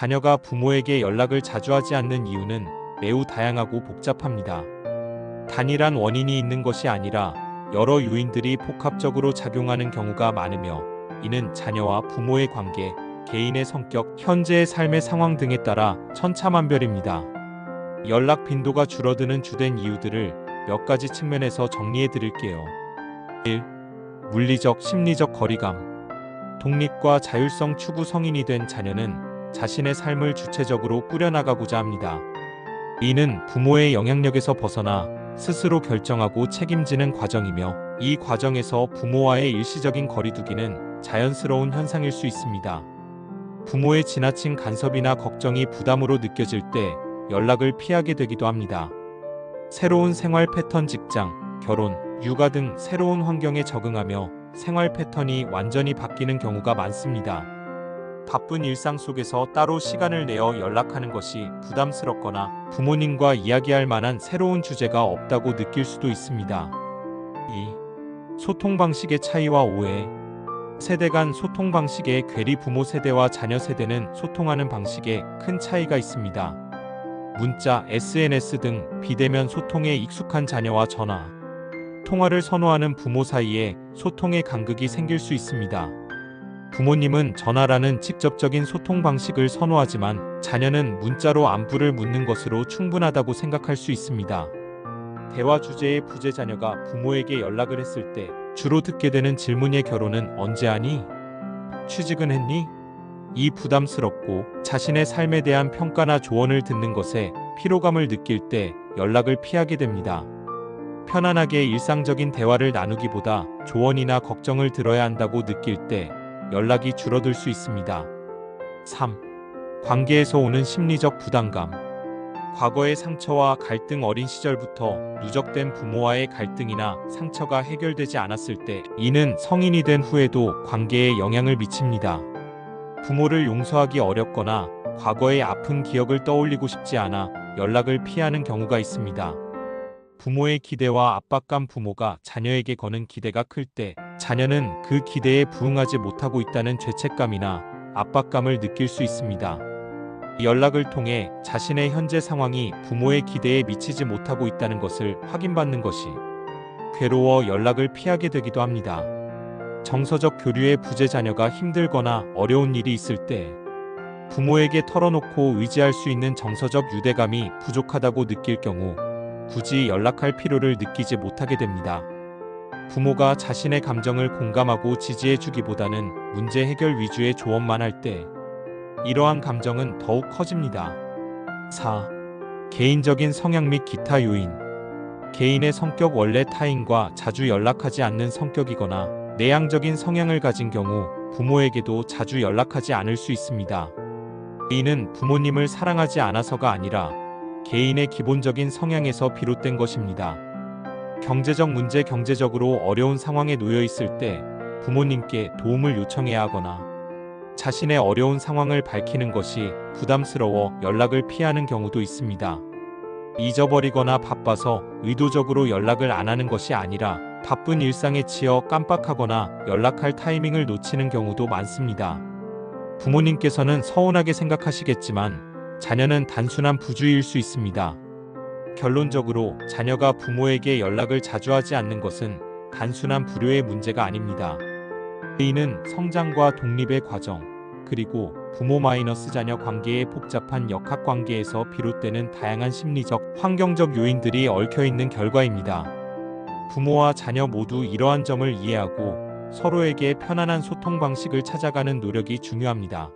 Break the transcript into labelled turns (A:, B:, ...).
A: 자녀가 부모에게 연락을 자주 하지 않는 이유는 매우 다양하고 복잡합니다. 단일한 원인이 있는 것이 아니라 여러 요인들이 복합적으로 작용하는 경우가 많으며, 이는 자녀와 부모의 관계, 개인의 성격, 현재의 삶의 상황 등에 따라 천차만별입니다. 연락 빈도가 줄어드는 주된 이유들을 몇 가지 측면에서 정리해 드릴게요. 1. 물리적, 심리적 거리감. 독립과 자율성 추구 성인이 된 자녀는 자신의 삶을 주체적으로 꾸려나가고자 합니다. 이는 부모의 영향력에서 벗어나 스스로 결정하고 책임지는 과정이며, 이 과정에서 부모와의 일시적인 거리두기는 자연스러운 현상일 수 있습니다. 부모의 지나친 간섭이나 걱정이 부담으로 느껴질 때 연락을 피하게 되기도 합니다. 새로운 생활 패턴, 직장, 결혼, 육아 등 새로운 환경에 적응하며 생활 패턴이 완전히 바뀌는 경우가 많습니다. 바쁜 일상 속에서 따로 시간을 내어 연락하는 것이 부담스럽거나 부모님과 이야기할 만한 새로운 주제가 없다고 느낄 수도 있습니다. 2. 소통 방식의 차이와 오해. 세대 간 소통 방식의 괴리. 부모 세대와 자녀 세대는 소통하는 방식에 큰 차이가 있습니다. 문자, SNS 등 비대면 소통에 익숙한 자녀와 전화, 통화를 선호하는 부모 사이에 소통의 간극이 생길 수 있습니다. 부모님은 전화라는 직접적인 소통 방식을 선호하지만 자녀는 문자로 안부를 묻는 것으로 충분하다고 생각할 수 있습니다. 대화 주제의 부재. 자녀가 부모에게 연락을 했을 때 주로 듣게 되는 질문의 결혼은 언제 하니? 취직은 했니? 이 부담스럽고 자신의 삶에 대한 평가나 조언을 듣는 것에 피로감을 느낄 때 연락을 피하게 됩니다. 편안하게 일상적인 대화를 나누기보다 조언이나 걱정을 들어야 한다고 느낄 때 연락이 줄어들 수 있습니다. 3. 관계에서 오는 심리적 부담감. 과거의 상처와 갈등. 어린 시절부터 누적된 부모와의 갈등이나 상처가 해결되지 않았을 때, 이는 성인이 된 후에도 관계에 영향을 미칩니다. 부모를 용서하기 어렵거나 과거의 아픈 기억을 떠올리고 싶지 않아 연락을 피하는 경우가 있습니다. 부모의 기대와 압박감. 부모가 자녀에게 거는 기대가 클 때 자녀는 그 기대에 부응하지 못하고 있다는 죄책감이나 압박감을 느낄 수 있습니다. 연락을 통해 자신의 현재 상황이 부모의 기대에 미치지 못하고 있다는 것을 확인받는 것이 괴로워 연락을 피하게 되기도 합니다. 정서적 교류의 부재. 자녀가 힘들거나 어려운 일이 있을 때 부모에게 털어놓고 의지할 수 있는 정서적 유대감이 부족하다고 느낄 경우 굳이 연락할 필요를 느끼지 못하게 됩니다. 부모가 자신의 감정을 공감하고 지지해주기보다는 문제 해결 위주의 조언만 할 때 이러한 감정은 더욱 커집니다. 4. 개인적인 성향 및 기타 요인. 개인의 성격. 원래 타인과 자주 연락하지 않는 성격이거나 내향적인 성향을 가진 경우 부모에게도 자주 연락하지 않을 수 있습니다. 이는 부모님을 사랑하지 않아서가 아니라 개인의 기본적인 성향에서 비롯된 것입니다. 경제적 문제. 경제적으로 어려운 상황에 놓여 있을 때 부모님께 도움을 요청해야 하거나 자신의 어려운 상황을 밝히는 것이 부담스러워 연락을 피하는 경우도 있습니다. 잊어버리거나 바빠서 의도적으로 연락을 안 하는 것이 아니라 바쁜 일상에 치여 깜빡하거나 연락할 타이밍을 놓치는 경우도 많습니다. 부모님께서는 서운하게 생각하시겠지만 자녀는 단순한 부주의일 수 있습니다. 결론적으로 자녀가 부모에게 연락을 자주 하지 않는 것은 단순한 불효의 문제가 아닙니다. 이는 성장과 독립의 과정, 그리고 부모 자녀 관계의 복잡한 역학관계에서 비롯되는 다양한 심리적, 환경적 요인들이 얽혀있는 결과입니다. 부모와 자녀 모두 이러한 점을 이해하고 서로에게 편안한 소통 방식을 찾아가는 노력이 중요합니다.